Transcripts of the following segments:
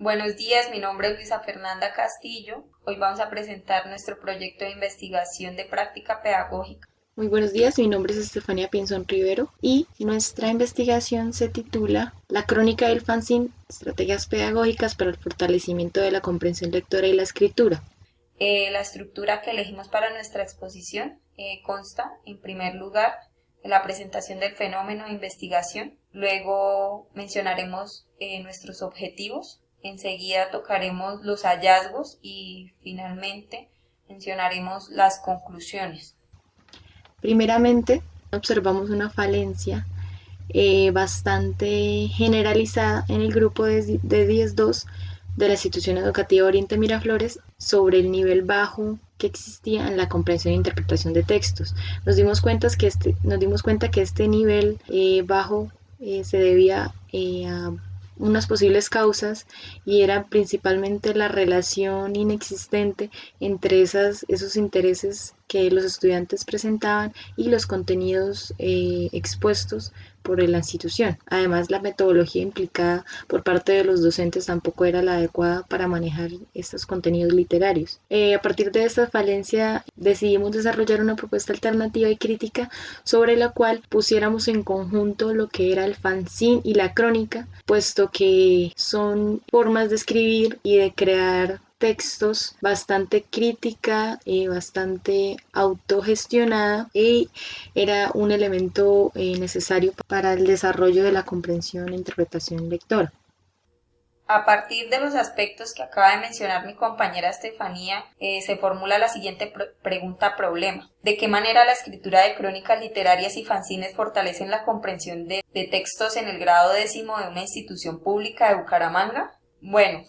Buenos días, mi nombre es Luisa Fernanda Castillo. Hoy vamos a presentar nuestro proyecto de investigación de práctica pedagógica. Muy buenos días, mi nombre es Estefanía Pinzón Rivero y nuestra investigación se titula La crónica del fanzine, estrategias pedagógicas para el fortalecimiento de la comprensión lectora y la escritura. La estructura que elegimos para nuestra exposición consta, en primer lugar, de la presentación del fenómeno de investigación. Luego mencionaremos nuestros objetivos. Enseguida tocaremos los hallazgos y finalmente mencionaremos las conclusiones. Primeramente, observamos una falencia bastante generalizada en el grupo de 10.2 de la institución educativa Oriente Miraflores sobre el nivel bajo que existía en la comprensión e interpretación de textos. Nos dimos cuenta que este nivel bajo se debía a unas posibles causas y era principalmente la relación inexistente entre esos intereses que los estudiantes presentaban y los contenidos expuestos por la institución. Además, la metodología implicada por parte de los docentes tampoco era la adecuada para manejar estos contenidos literarios. A partir de esta falencia decidimos desarrollar una propuesta alternativa y crítica sobre la cual pusiéramos en conjunto lo que era el fanzine y la crónica, puesto que son formas de escribir y de crear textos bastante crítica y bastante autogestionada y era un elemento necesario para el desarrollo de la comprensión e interpretación lectora. A partir de los aspectos que acaba de mencionar mi compañera Estefanía, se formula la siguiente pregunta-problema. ¿De qué manera la escritura de crónicas literarias y fanzines fortalecen la comprensión de textos en el grado 10º de una institución pública de Bucaramanga? Bueno,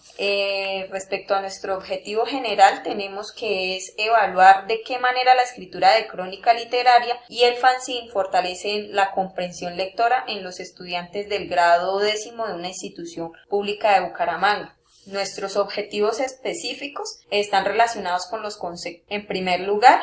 respecto a nuestro objetivo general tenemos que es evaluar de qué manera la escritura de crónica literaria y el fanzine fortalecen la comprensión lectora en los estudiantes del grado 10º de una institución pública de Bucaramanga. Nuestros objetivos específicos están relacionados con los conceptos. En primer lugar,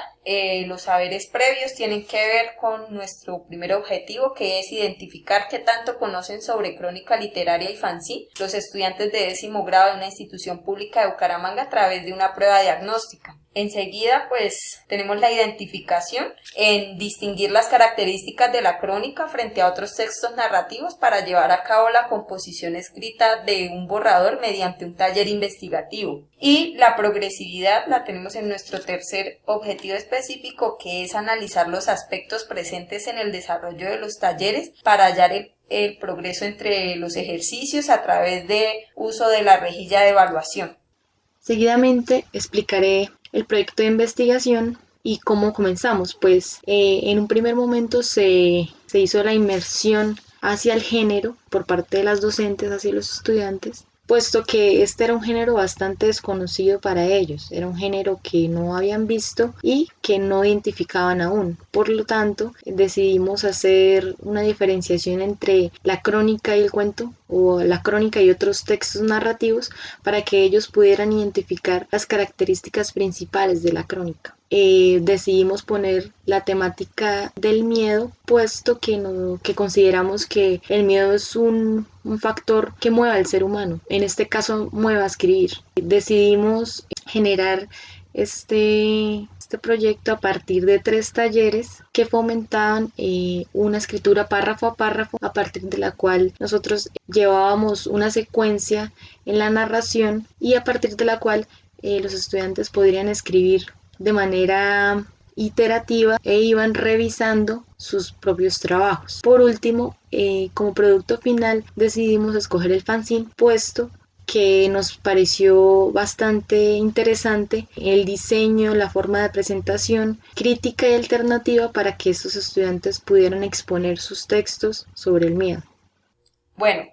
los saberes previos tienen que ver con nuestro primer objetivo, que es identificar qué tanto conocen sobre crónica literaria y fanzine los estudiantes de 10º grado de una institución pública de Bucaramanga a través de una prueba diagnóstica. Enseguida, pues, tenemos la identificación en distinguir las características de la crónica frente a otros textos narrativos para llevar a cabo la composición escrita de un borrador mediante un taller investigativo. Y la progresividad la tenemos en nuestro tercer objetivo específico, que es analizar los aspectos presentes en el desarrollo de los talleres para hallar el progreso entre los ejercicios a través de uso de la rejilla de evaluación. Seguidamente explicaré el proyecto de investigación y cómo comenzamos. Pues en un primer momento se hizo la inmersión hacia el género por parte de las docentes hacia los estudiantes, puesto que este era un género bastante desconocido para ellos, era un género que no habían visto y que no identificaban aún. Por lo tanto, decidimos hacer una diferenciación entre la crónica y el cuento, o la crónica y otros textos narrativos, para que ellos pudieran identificar las características principales de la crónica. Decidimos poner la temática del miedo, puesto que consideramos que el miedo es un factor que mueve al ser humano, en este caso mueve a escribir. Decidimos generar este proyecto a partir de 3 talleres que fomentaban una escritura párrafo a párrafo, a partir de la cual nosotros llevábamos una secuencia en la narración y a partir de la cual los estudiantes podrían escribir de manera iterativa e iban revisando sus propios trabajos. Por último, como producto final decidimos escoger el fanzine, puesto que nos pareció bastante interesante el diseño, la forma de presentación, crítica y alternativa para que estos estudiantes pudieran exponer sus textos sobre el miedo. Bueno,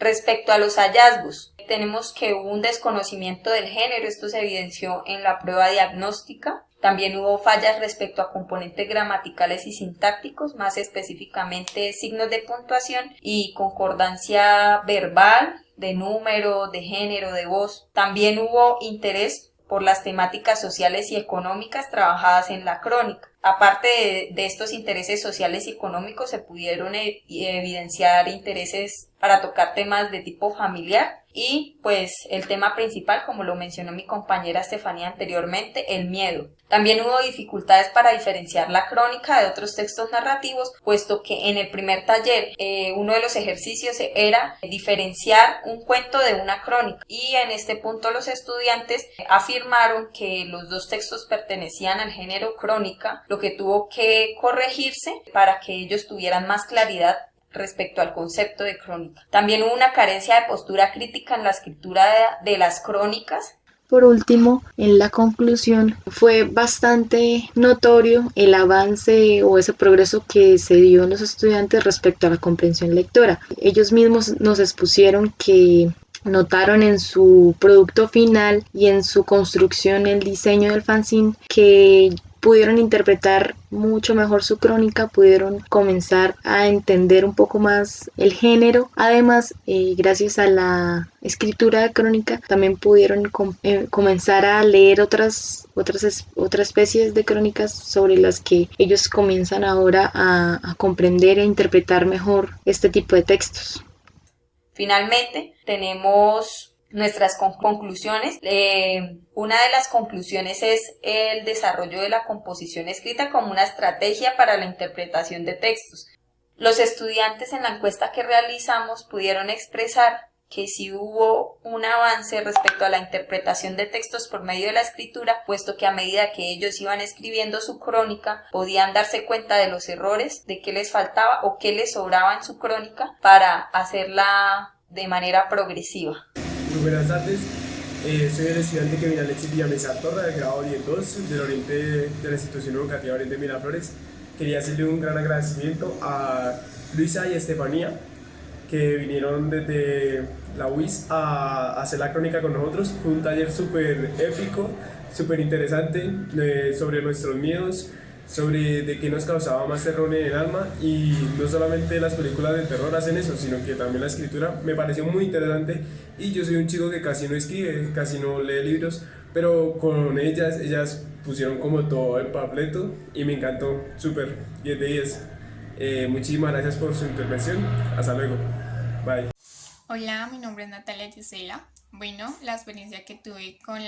respecto a los hallazgos, tenemos que hubo un desconocimiento del género, esto se evidenció en la prueba diagnóstica. También hubo fallas respecto a componentes gramaticales y sintácticos, más específicamente signos de puntuación y concordancia verbal, de número, de género, de voz. También hubo interés por las temáticas sociales y económicas trabajadas en la crónica. Aparte de estos intereses sociales y económicos, se pudieron evidenciar intereses para tocar temas de tipo familiar y pues el tema principal, como lo mencionó mi compañera Estefanía anteriormente, el miedo. También hubo dificultades para diferenciar la crónica de otros textos narrativos, puesto que en el primer taller uno de los ejercicios era diferenciar un cuento de una crónica, y en este punto los estudiantes afirmaron que los dos textos pertenecían al género crónica, lo que tuvo que corregirse para que ellos tuvieran más claridad respecto al concepto de crónica. También hubo una carencia de postura crítica en la escritura de las crónicas. Por último, en la conclusión fue bastante notorio el avance o ese progreso que se dio en los estudiantes respecto a la comprensión lectora. Ellos mismos nos expusieron que notaron en su producto final y en su construcción, el diseño del fanzine, que pudieron interpretar mucho mejor su crónica, pudieron comenzar a entender un poco más el género. Además, gracias a la escritura de crónica, también pudieron comenzar a leer otras especies de crónicas sobre las que ellos comienzan ahora a comprender e interpretar mejor este tipo de textos. Finalmente, tenemos nuestras conclusiones. Una de las conclusiones es el desarrollo de la composición escrita como una estrategia para la interpretación de textos. Los estudiantes en la encuesta que realizamos pudieron expresar que sí hubo un avance respecto a la interpretación de textos por medio de la escritura, puesto que a medida que ellos iban escribiendo su crónica, podían darse cuenta de los errores, de qué les faltaba o qué les sobraba en su crónica para hacerla de manera progresiva. Muy buenas tardes, soy el estudiante Kevin Alexis Villamesa Torra, del grado 10-2 del Oriente de la institución educativa Oriente Miraflores. Quería hacerle un gran agradecimiento a Luisa y Estefanía, que vinieron desde la UIS a hacer la crónica con nosotros. Fue un taller súper épico, súper interesante, sobre nuestros miedos, sobre de qué nos causaba más terror en el alma, y no solamente las películas de terror hacen eso, sino que también la escritura me pareció muy interesante. Y yo soy un chico que casi no escribe, casi no lee libros, pero con ellas pusieron como todo el papleto y me encantó, súper, 10 de 10. Muchísimas gracias por su intervención, hasta luego, bye. Hola, mi nombre es Natalia Gisela. Bueno, la experiencia que tuve con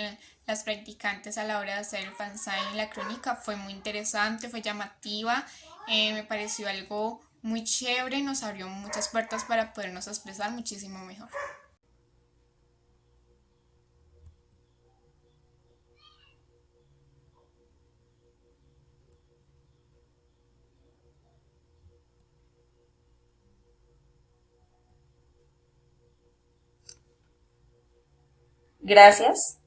las practicantes a la hora de hacer el fanzine y la crónica fue muy interesante, fue llamativa, me pareció algo muy chévere, nos abrió muchas puertas para podernos expresar muchísimo mejor. Gracias.